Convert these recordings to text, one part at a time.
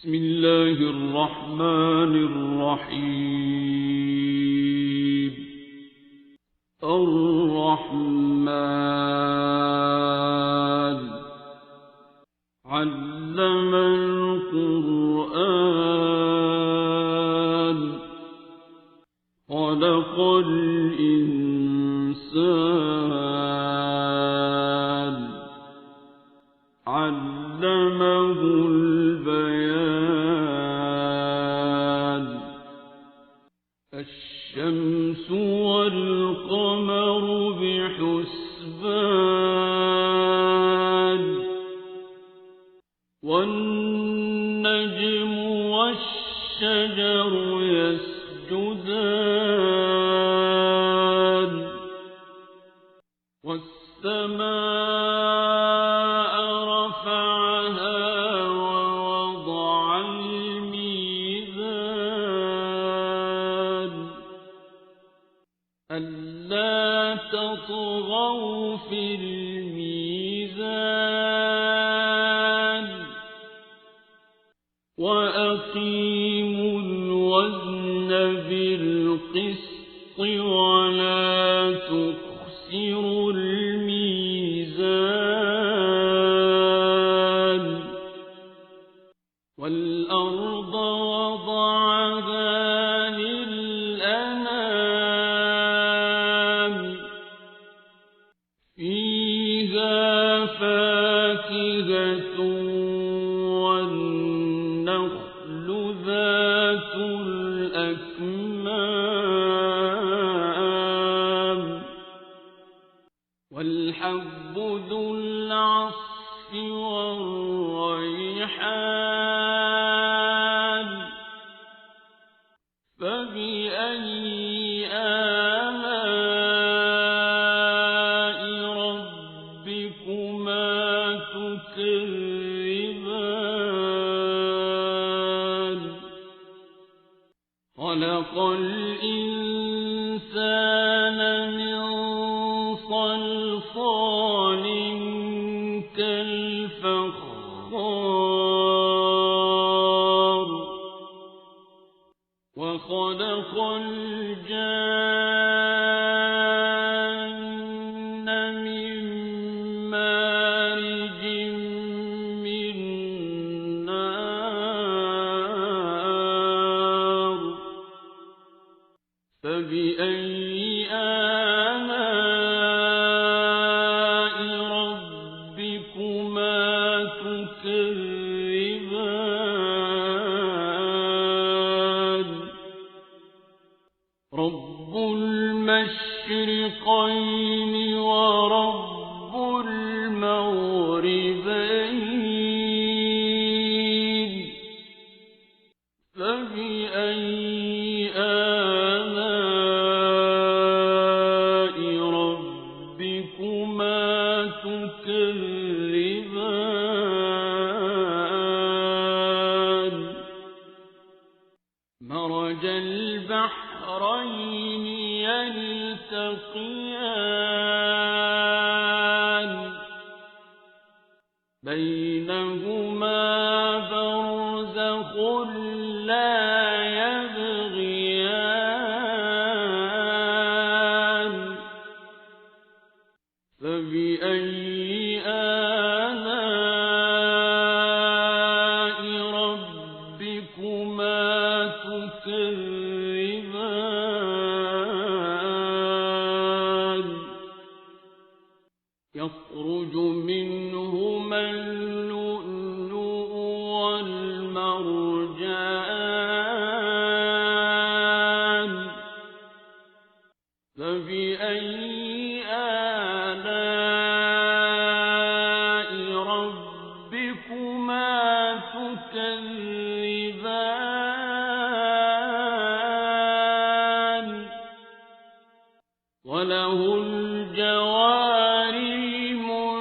بسم الله الرحمن الرحيم. الرحمن علم القرآن خلق الإنسان علمه البيان. الشمس والقمر بحسبان والنجم والشجر يسجدان والسماء رفعها ووضع الميزان ألا تطغوا في الميزان وأقيموا الوزن بالقسط ولا تخسروا الميزان. والأرض وضعها للأنام فيها فاكهة والنخل ذات الأكمام والحب ذو العصف والريحان فبأي آلاء ربكما تكذبان. خلق الإنسان من صلصال كالفخار وخلق الجان من مارج من نار فبأي آلاء ربكما تكذبان. رب المشرقين ورب المغربين فبأي آلاء ربكما تكذبان. مرج البحرين يلتقيان بينهما برزخ لا يبغيان فبأي آلاء ربكما تكذبان. يخرج منهما اللؤلؤ والمرجان فبأي آلاء ربكما تكذبان. وله الجوار المنشآت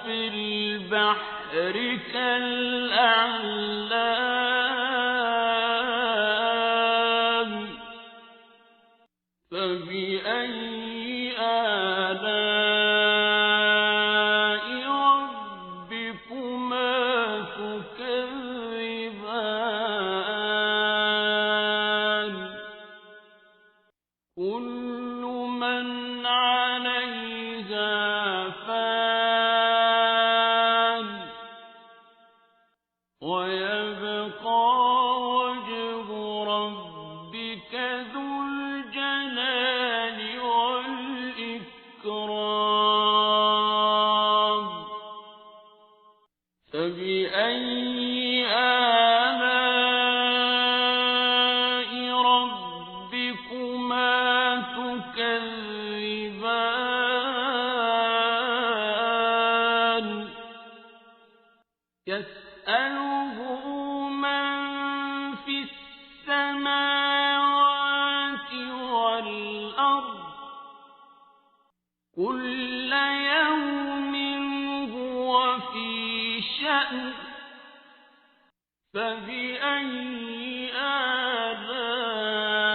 في البحر كالأعلام فبأي آلاء ربكما تكذبان. فبأي آلاء ربكما تكذبان يسأله من في السماوات والأرض كل يوم هو في شأن فبأي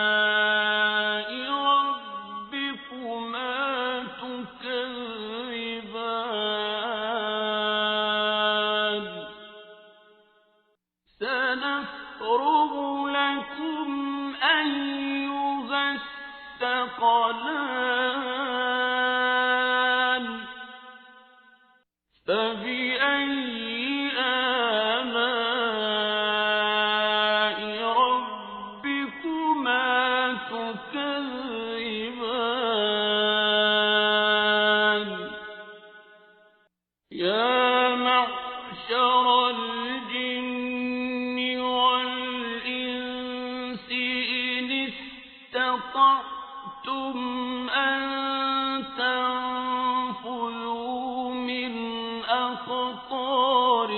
آلاء ربكما تكذبان سنفرغ لكم أيها الثقلان فبأي آلاء ربكما تكذبان يا معشر الجن والإنس إن استطعتم أن تنفذوا من أقطار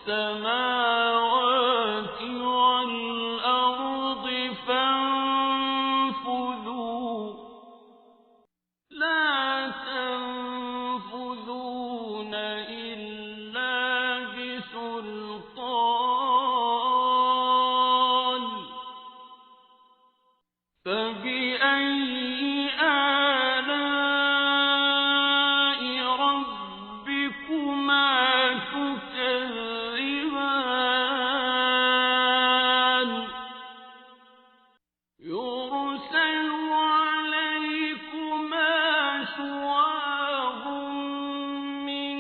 السماوات والأرض فانفذوا لا تنفذون إلا بسلطان فبأي آلاء ربكما تكذبان يرسل عليكما شواظ من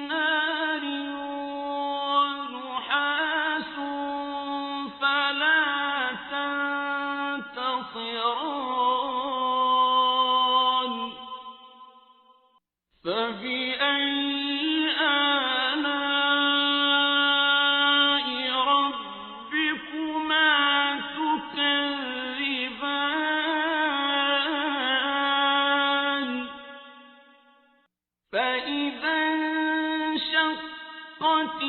نار ونحاس فلا تنتصران فبأي آلاء ربكما تكذبان فإذا انشقت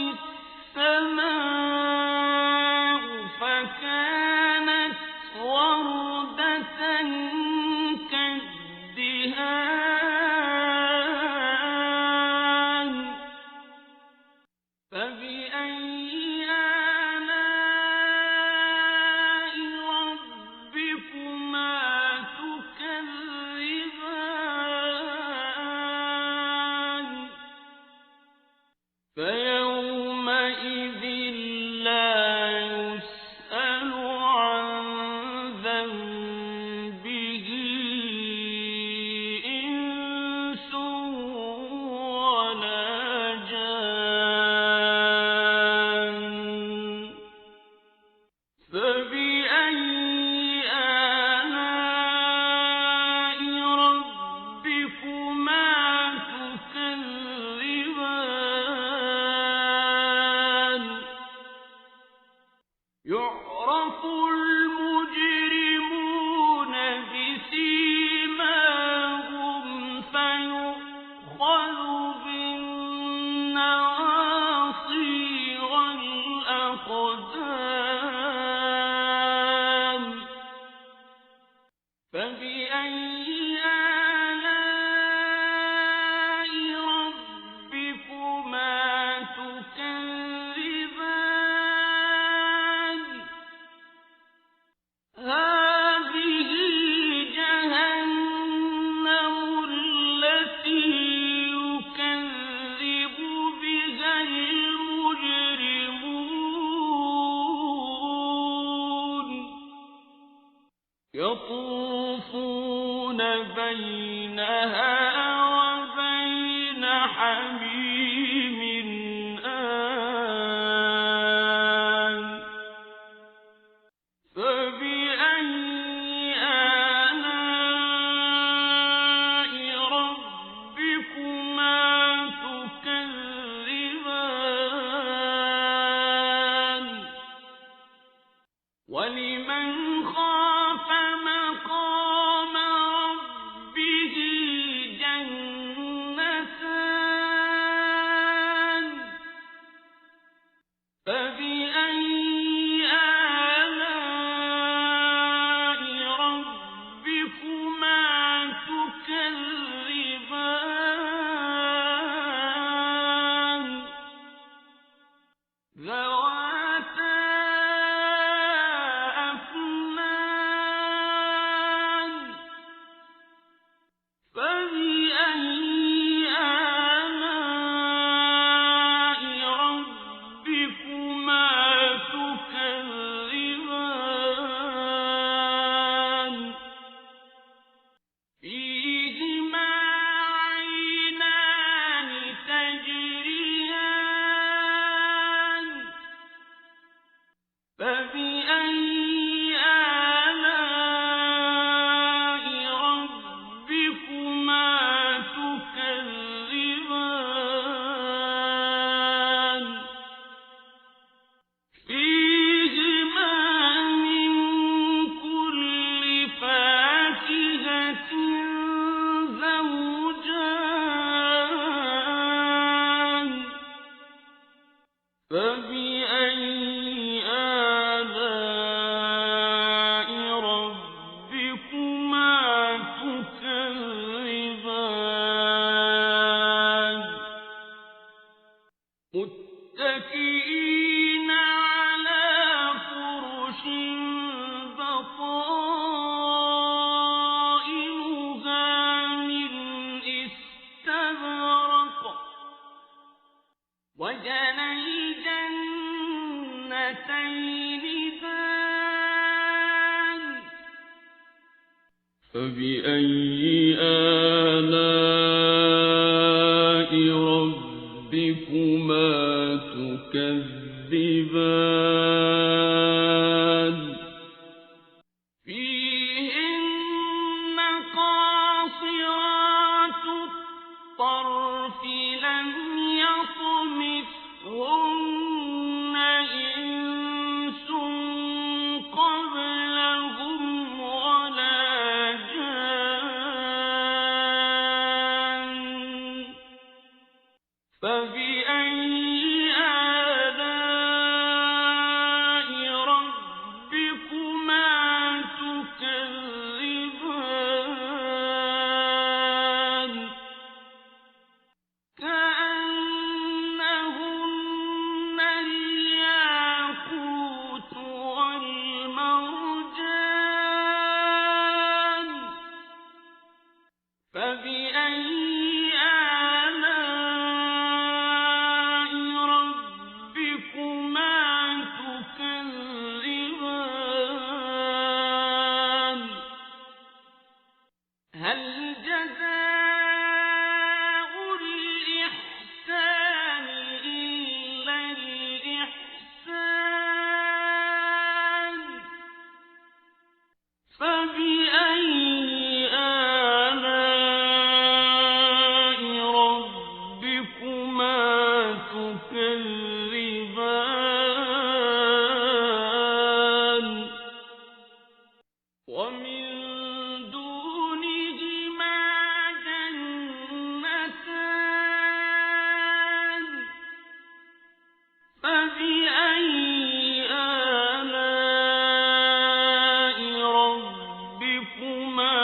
السماء فكانت وردة كالدهان فبأي آلاء ربكما تكذبان فيومئذ لا يسأل عن ذنبه إنس ولا جان فبأي آلاء ربكما تكذبان يعرف المجرمون بسيماهم فيؤخذ بالنواصي والأقدام فبأي آلاء ربكما تكذبان هذه جهنم التي يكذب بها المجرمون يطوفون بينها وبين حميم آن فبأي آلاء ربكما تكذبان ذواتا أفنان فبأي آلاء ربكما تكذبان فيهما عينان تجريان فبأي آلاء ربكما تكذبان فيهما من كل فاكهة زوجان فبأي آلاء ربكما تكذبان متكئين على فرش بطائنها من استبرق وجنى الجنتين دان فبأي آلاء ربكما تكذبان فيهن قاصرات الطرف لم يطمثهن إنس قبلهم ولا جان فبأي آلاء ربكما تكذبان كأنهن الياقوت والمرجان فبأي آلاء ربكما تكذبان هل جزاء الإحسان إلا الإحسان فبأي آلاء ربكما تكذبان ومن دونهما جنتان فبأي آلاء ربكما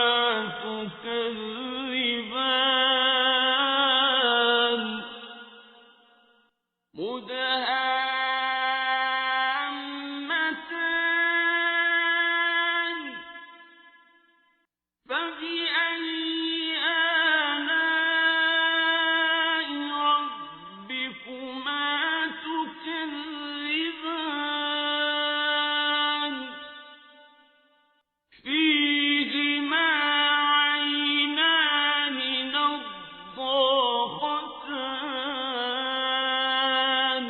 تكذبان مدهامتان فبأي آلاء ربكما تكذبان فيهما عينان نضاختان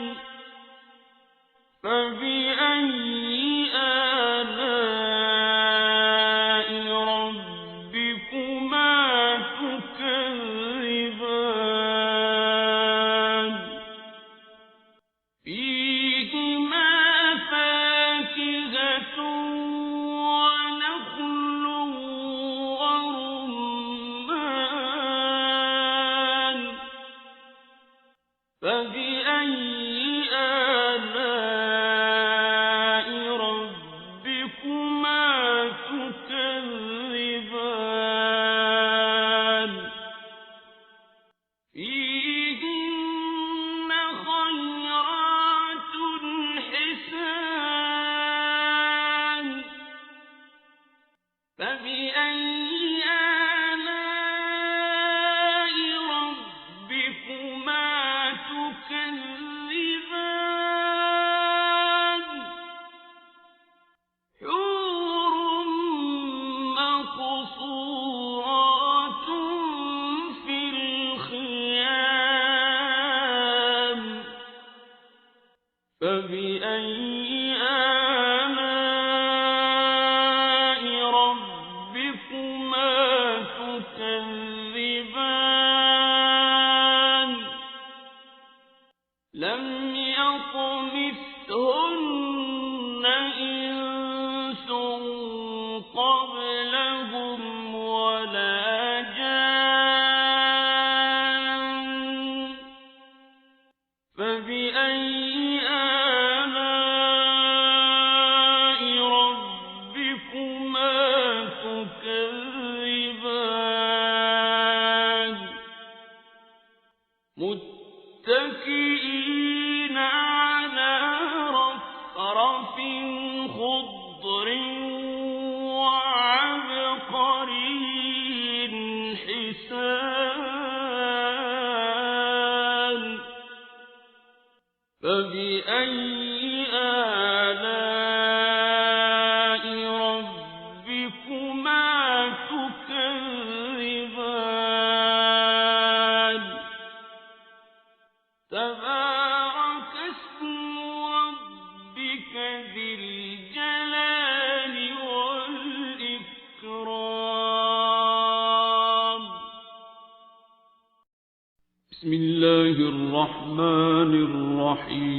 فبأي آلاء ربكما تكذبان لم يطمثهن إنس قبلهم ولا جان فبأي آلاء ربكما تكذبان متكئين على رفرف خضر وعبقري حسان فبأي آلاء ربكما تكذبان تبارك اسم ربك ذي الجلال والإكرام بسم الله الرحمن الرحيم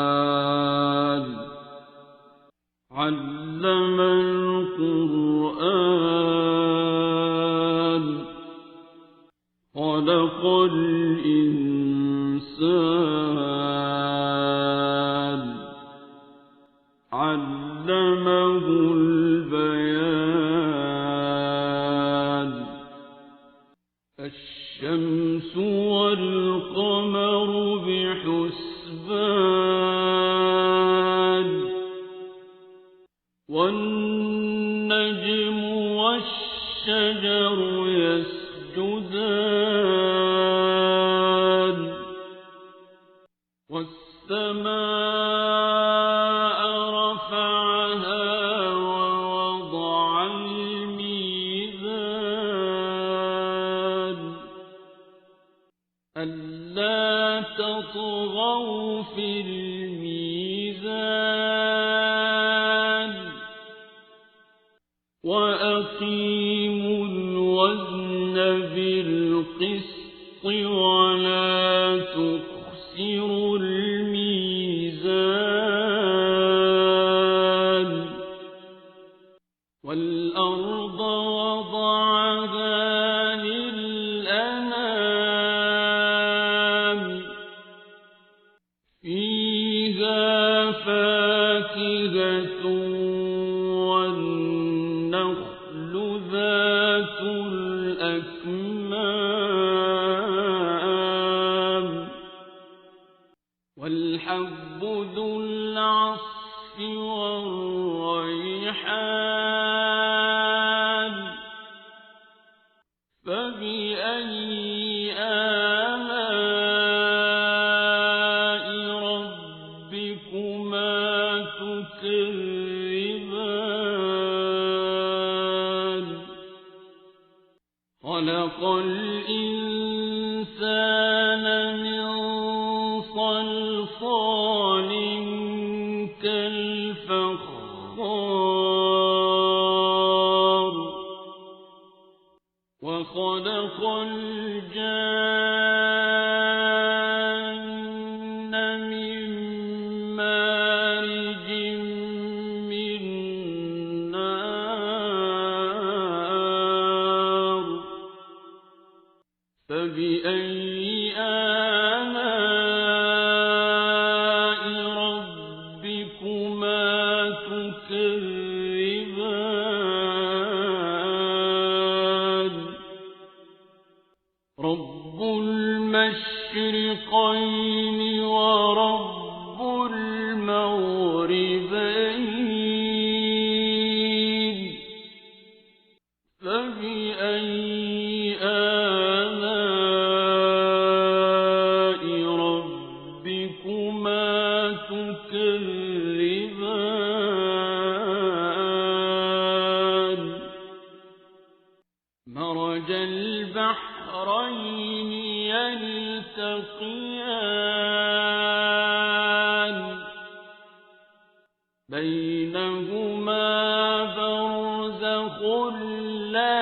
الرحمن علم القرآن خلق الإنسان علمه البيان الشمس والقمر بحسبان والنجم والشجر يسجدان والسماء رفعها ووضع الميزان ألا تطغوا في الميزان وأقيموا الوزن بالقسط ولا تخسروا الميزان والأرض وضعها للأنام فيها فاكهة والنخل ذات الأكمام والحب ذو العصف والريحان فبأي آلاء ربكما تكذبان خلق الإنسان من صلصال كالفخار وخلق الجان من مارج من نار فبأي آلاء ربكما تكذبان رب المشرقين ورب المغربين فبأي آلاء ربكما تكذبان مرج البحرين يلتقيان بينهما برزخ لا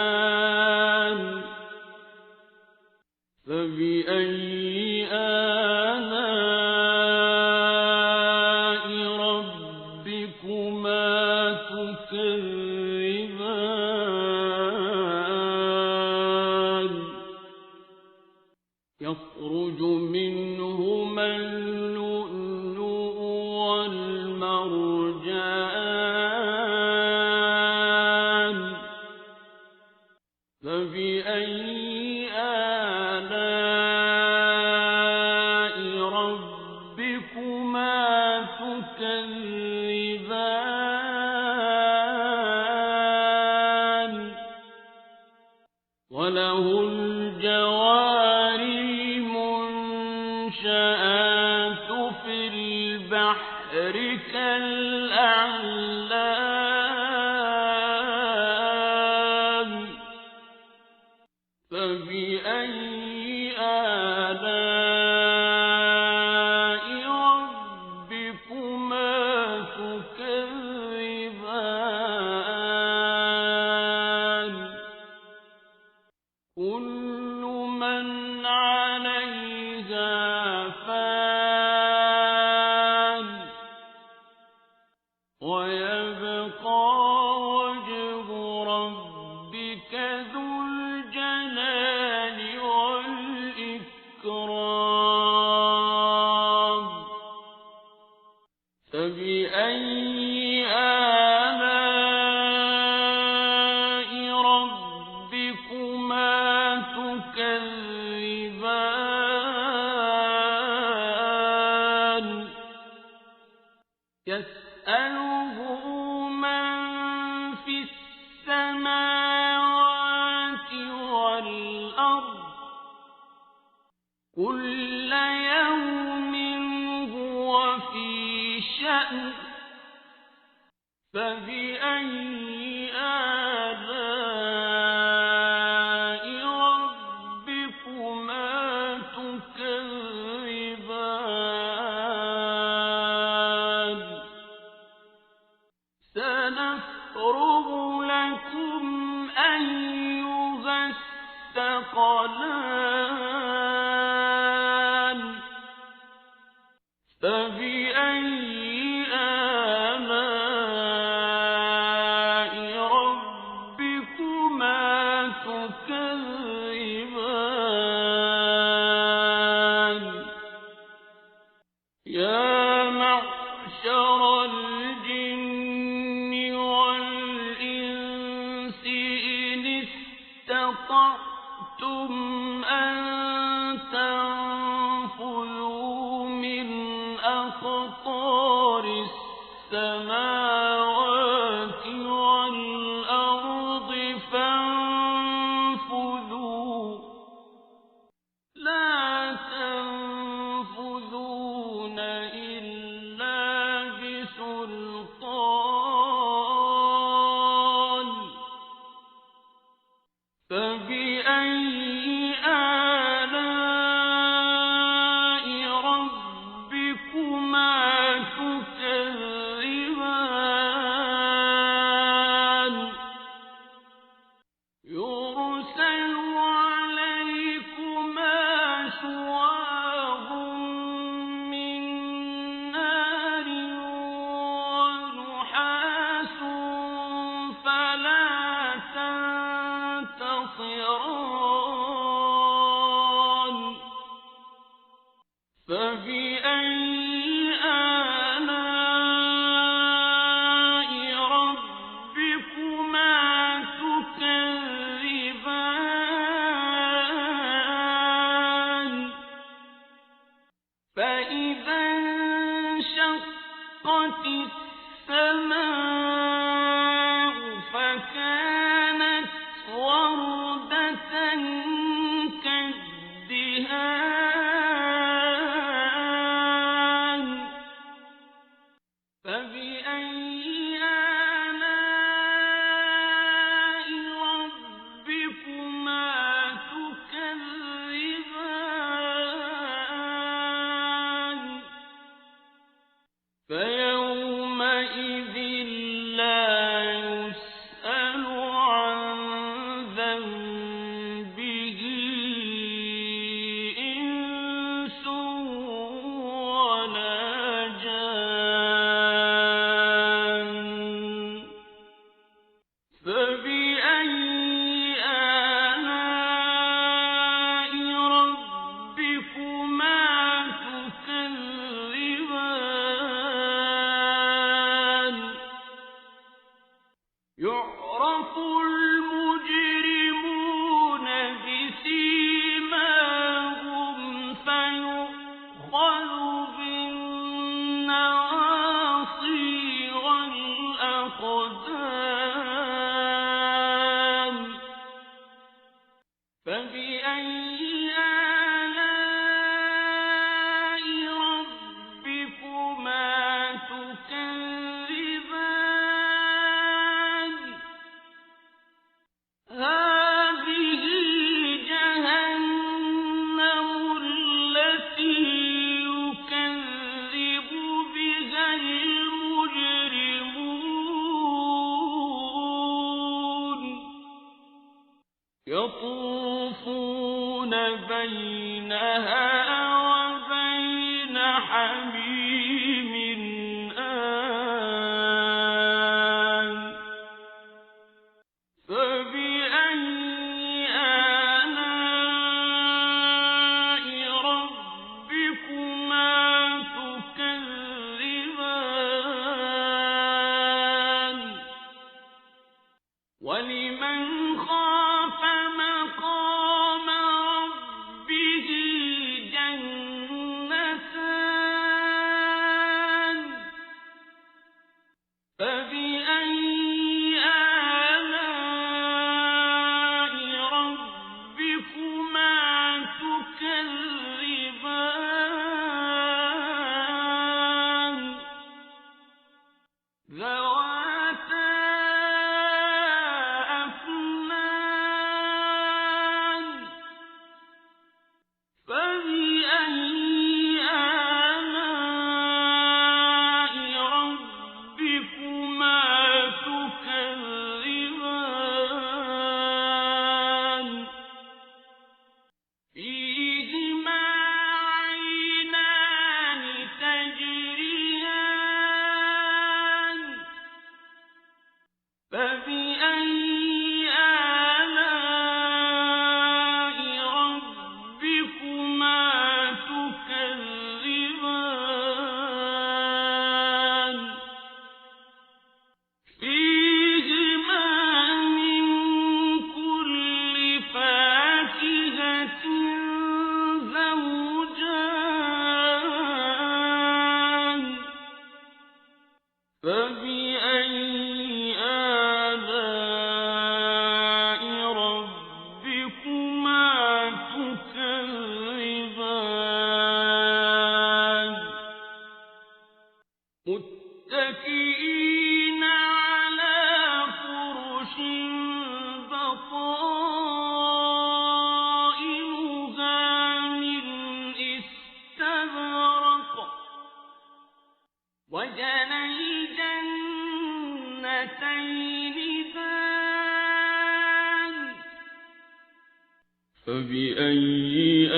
يبغيان فبأي آلاء ربكما تكذبان يخرج منهما اللؤلؤ والمرجان فبأي آلاء ربكما تكذبان وله الجوار المنشآت في البحر كالأعلام فبأي آلاء ربكما تكذبان كل من عليها فان ويبقى وجه ربك ذو الجلال والإكرام فبأي آلاء ربكما تكذبان يسأله من في السماوات والأرض كل يوم هو في شأن فبأي آلاء ربكما تكذبان سنفرغ لكم أيها الثقلان فبأي آلاء ربكما تكذبان يا معشر الجن والإنس إن استطعتم أن تنفذوا من أقطار السماوات والأرض فانفذوا لا تنفذون إلا بسلطان فبأي آلاء ربكما تكذبان يرسل عليكما شواظ من نار ونحاس فلا تنتصران فبأي آلاء ربكما تكذبان فإذا انشقت السماء فكانت وردة فبأي آلاء ربكما تكذبان يعرف المجرمون بسيماهم فيؤخذ بالنواصي والأقدام فبأي آلاء ربكما تكذبان هذه جهنم التي يكذب بها المجرمون يطوفون بينها وبين حميم آن فبأي آلاء ربكما تكذبان ولمن خاف مقام ربه جنتان فبأي آلاء ربكما تكذبان ذواتا أفنان فبأي آلاء ربكما تكذبان فيهما عينان تجريان فبأي آلاء ربكما تكذبان فيهما من كل فاكهة زوجان فبأي آلاء ربكما تكذبان متكئين على فرش بطائنها من استبرق وجنى الجنتين دان فبأي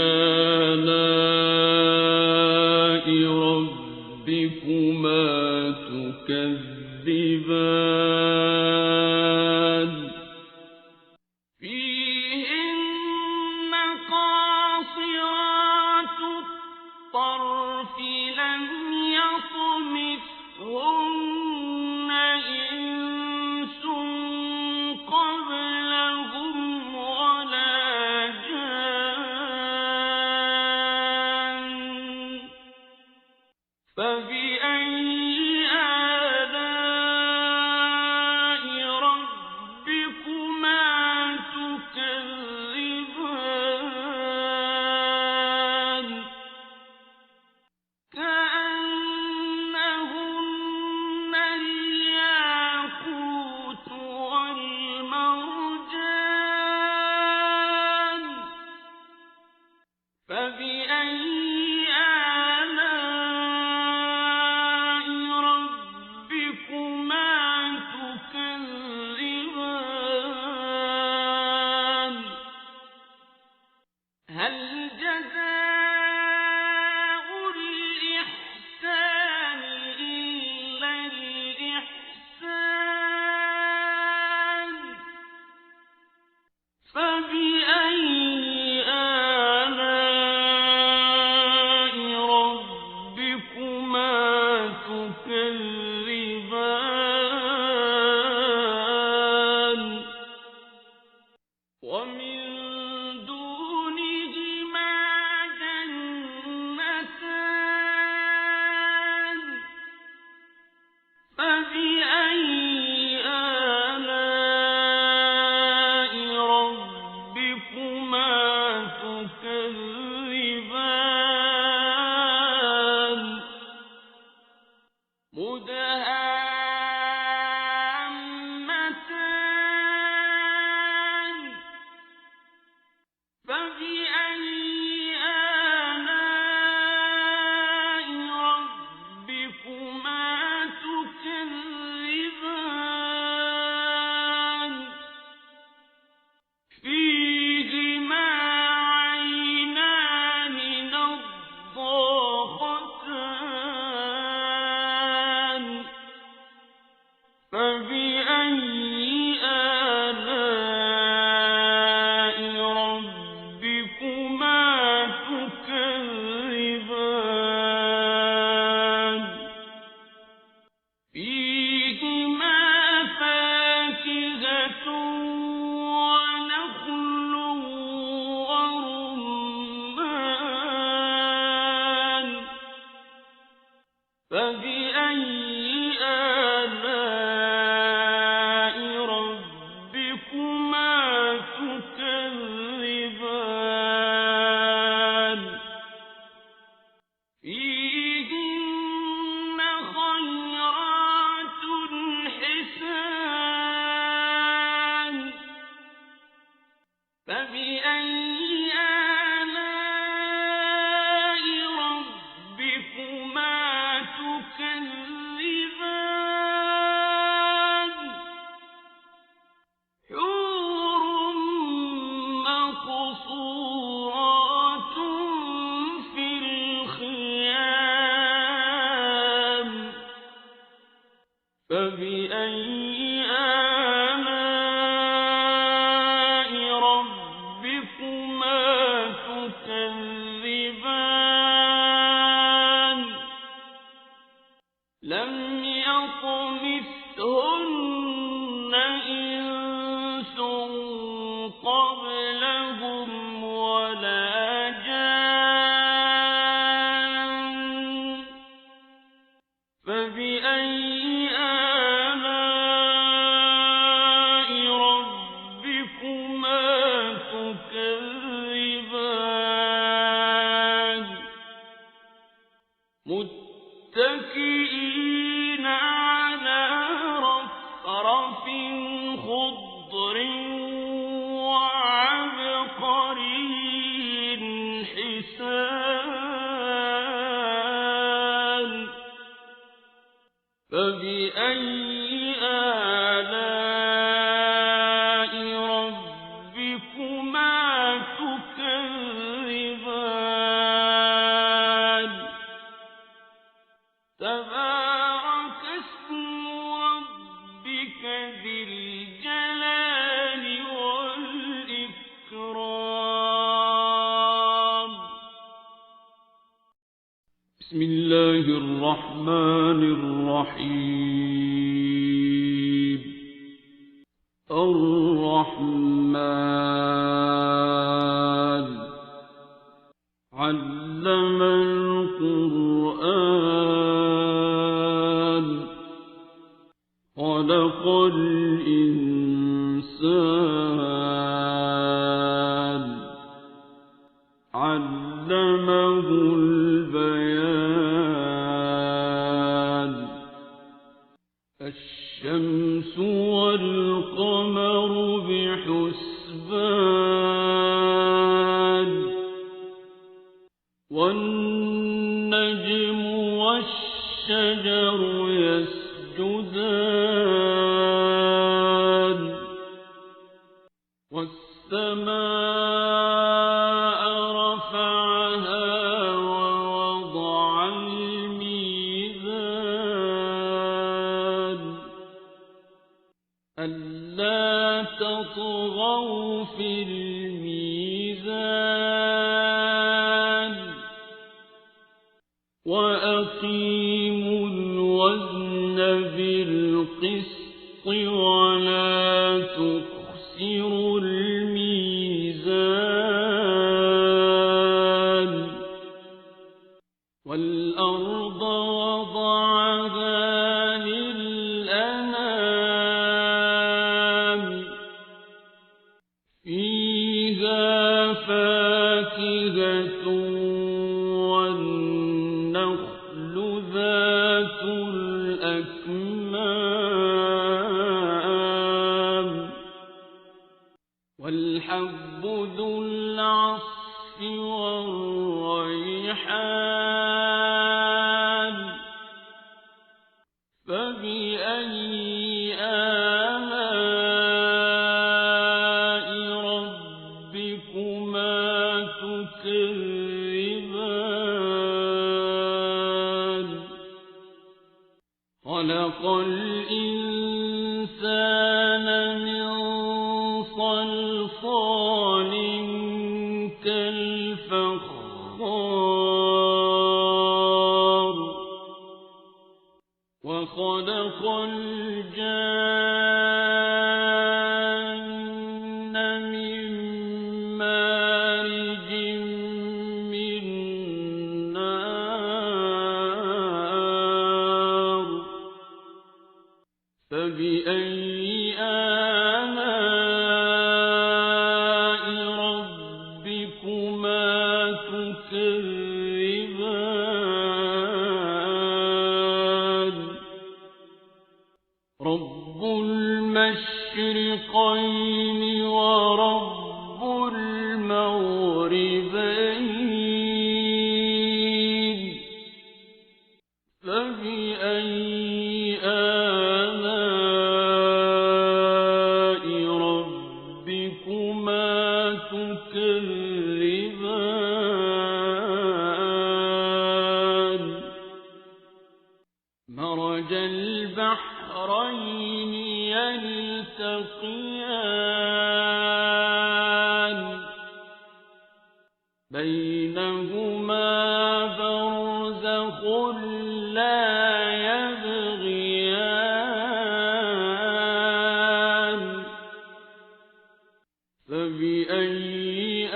آلاء ربكما تكذبان فيهن قاصرات الطرف لم يطمثهن إنس قبلهم ولا جان تكذبان فيهن خيرات حسان فبأي آلاء ربكما تكذبان حور مقصورات في الخيام فبأي آلاء ربكما تكذبان لم يطمثهن إنس قبلهم ولا جان فبأي آلاء ربكما تكذبان متكئين على رفرف خضر وعبقري حسان فبأي آلاء ربكما تكذبان تبارك اسم ربك ذي الجلال والإكرام بسم الله الرحمن الرحيم الرحمن علم القرآن خلق الإنسان علمه البيان الشمس والقمر بحسبان والنجم والشجر يسجدان والسماء رفعها ووضع الميزان ألا تطغوا في الميزان وأقيموا الوزن بالقسط ولا تخسروا الميزان والأرض وضعها للأنام فيها فاكهة والنخل ذات الأكمام والحب ذو العصف والريحان فبأي آلاء ربكما تكذبان خلق الإنسان من صلصال كالفخار وخلق الجان من مارج من نار فبأي آلاء ورب المغربين فبأي آلاء ربكما تكذبان مرج البحرين يلتقيان بينهما برزخ لا يبغيان فبأي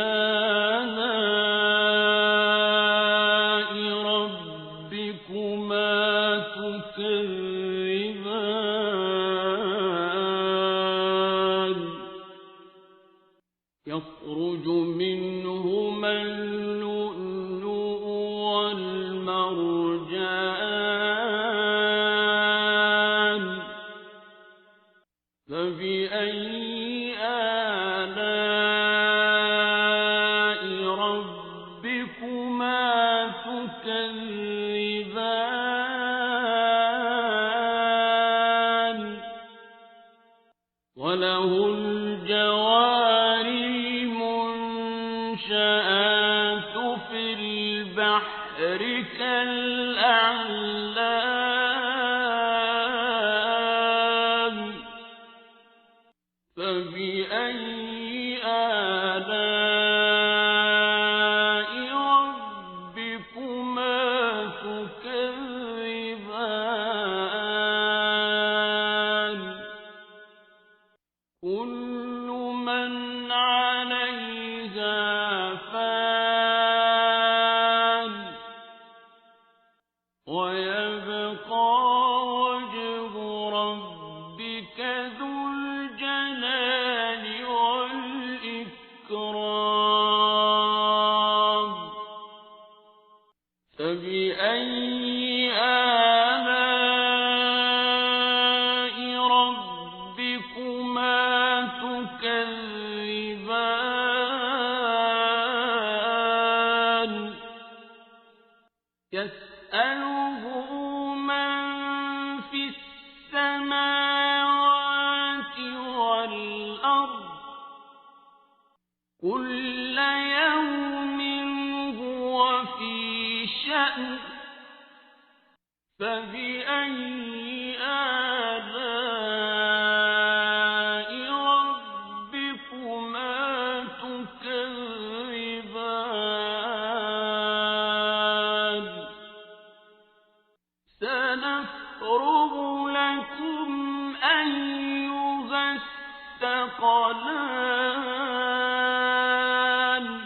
آلاء ربكما تكذبان يخرج منهما اللؤلؤ والمرجان فبأي آلاء ربكما تكذبان وله الجوار المنشآت في البحر كالأعلام فبأي آلاء ربكما تكذبان كل من عليها فان ويبقى وجه ربك ذو الجلال والإكرام فبأي آلاء ربكما تكذبان يسأله من في السماوات والأرض كل يوم هو في شأن فبأي آلاء ربكما تكذبان سنفرغ لكم أيها الثقلان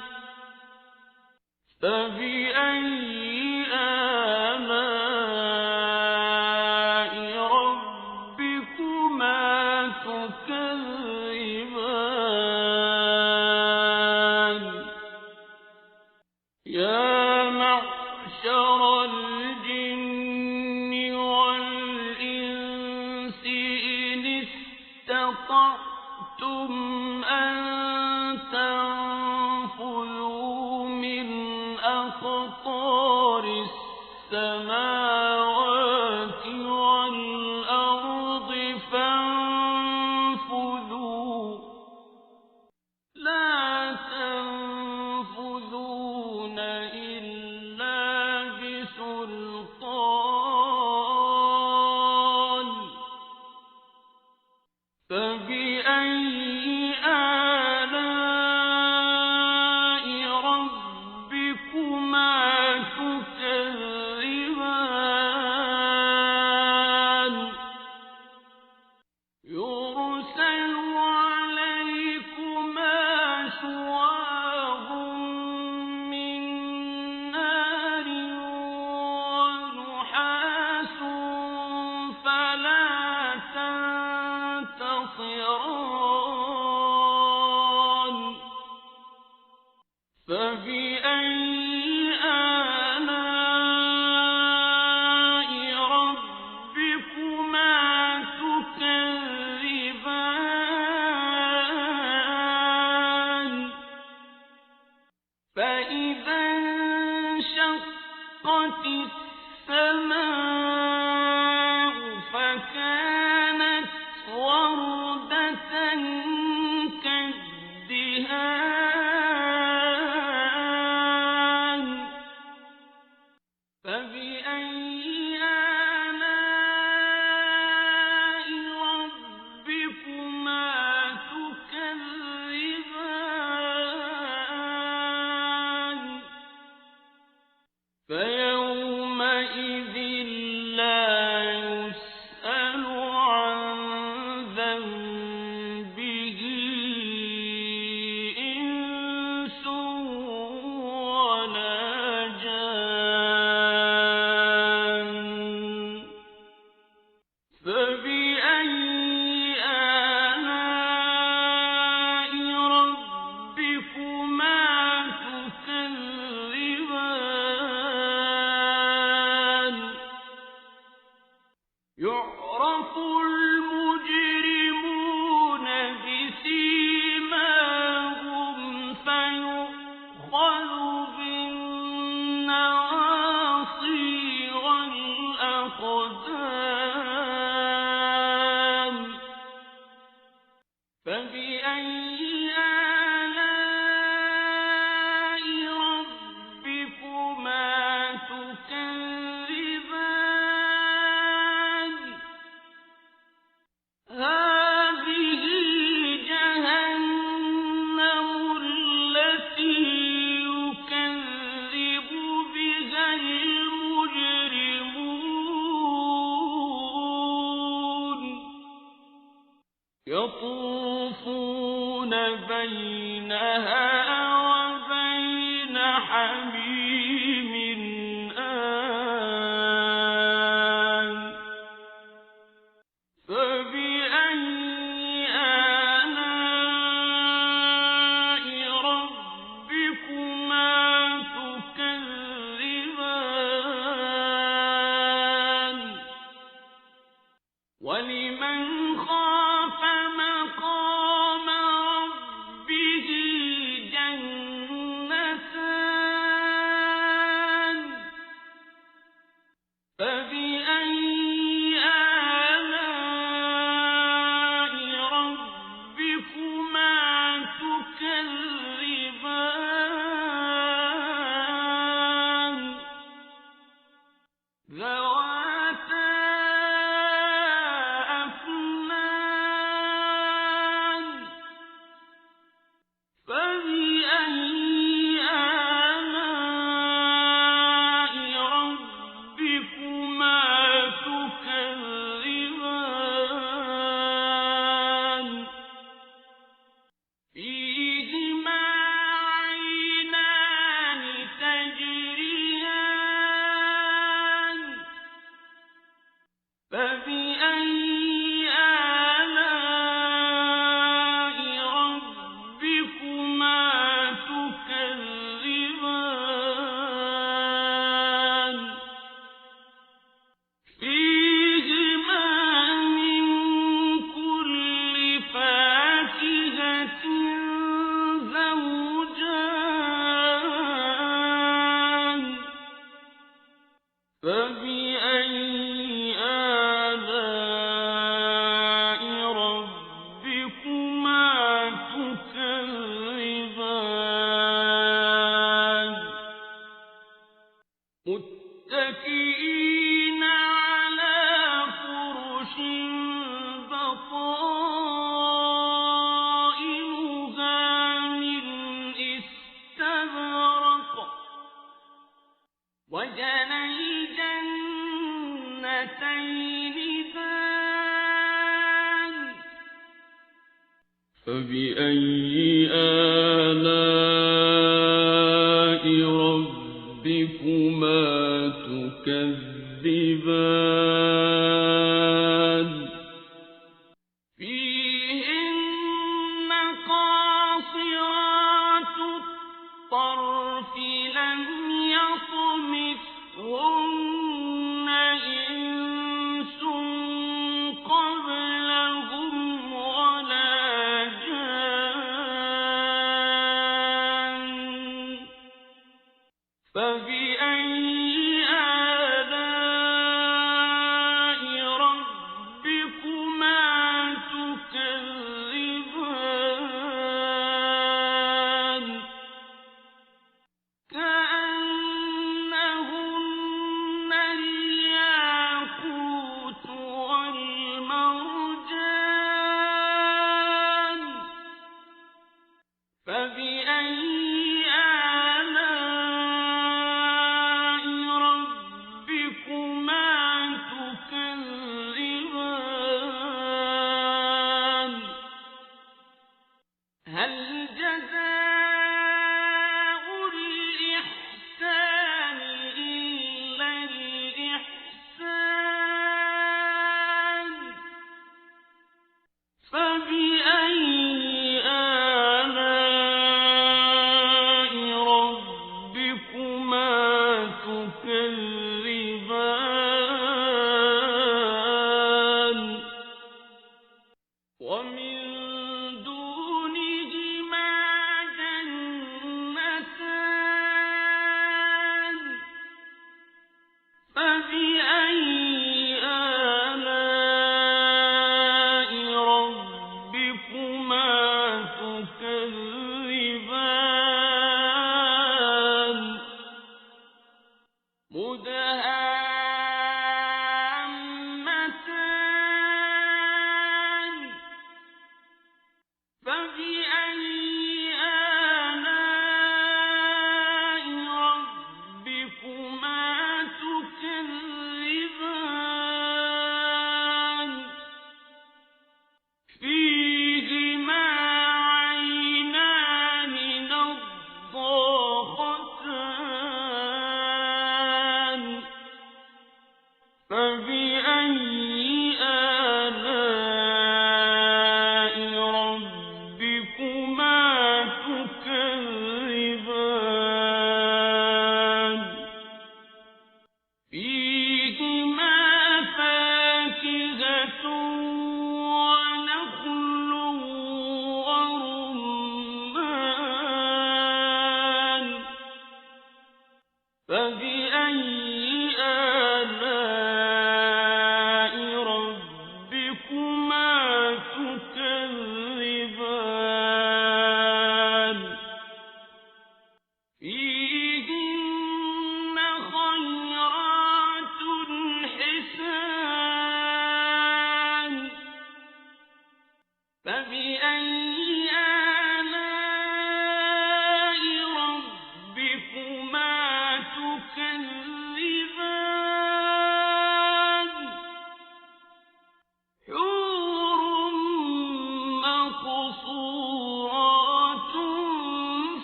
فبأي آلاء ربكما تكذبان يا معشر الجن والإنس إن استطعتم أن تنفذوا من أقطار السماوات والأرض فانفذوا لا تنفذون إلا بسلطان فبأي آلاء ربكما تكذبان يرسل عليكما شواظ من نار ونحاس فلا تنتصران فبأي آلاء ربكما تكذبان السماء فكانت وردة كالدهان فبأي آلاء ربكما تكذبان فيومئذ لا يسأل عن ذنبه إنس ولا جان فبأي آلاء ربكما تكذبان يعرف المجرمون بسيماهم فيؤخذ بالنواصي والأقدام فبأي آلاء ربكما تكذبان هذه جهنم التي يكذب بها المجرمون يطوفون بينها وبين حميم آن فبأي آلاء ربكما تكذبان ولمن خاف مقام ربه جنتان فبأي آلاء ربكما تكذبان ذواتا أفنان فبأي آلاء ربكما تكذبان فيهما عينان تجريان فبأي آلاء ربكما تكذبان فيهما من كل فاكهة زوجان فبأي آلاء ربكما تكذبان متكئين على فرش بطائنها من استبرق وجنى الجنتين دان فبأي آلاء ربكما تكذبان فيهن قاصرات الطرف لم يطمثهن إنس قبلهم ولا جان فبأي فبأي آلاء ربكما تكذبان هل جزاء الإحسان إلا الإحسان فبأي آلاء ربكما تكذبان ومن دونهما جنتان فبأي آلاء ربكما تكذبان مدهامتان فبأي آلاء ربكما تكذبان فيهما عينان نضاختان فبأي آلاء ربكما تكذبان فيهما فاكهة ونخل ورمان فبأي آلاء ربكما تكذبان فيهن خيرات حسان فبأي آلاء ربكما تكذبان حور مقصورات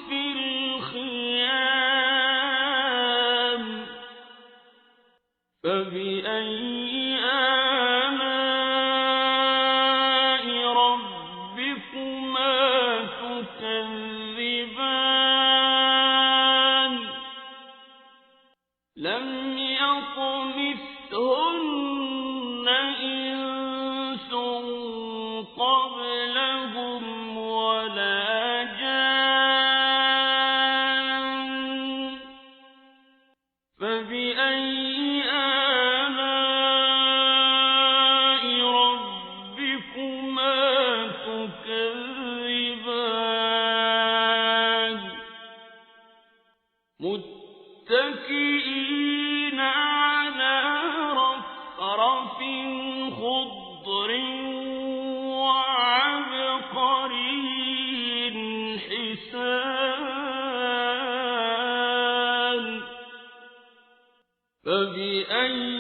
في الخيام فبأي آلاء ربكما تكذبان لم يطمثهن إنس قبلهم ولا جان فبأي آلاء ربكما تكذبان متكئين على رفرف خضر وعبقري حسان فبأي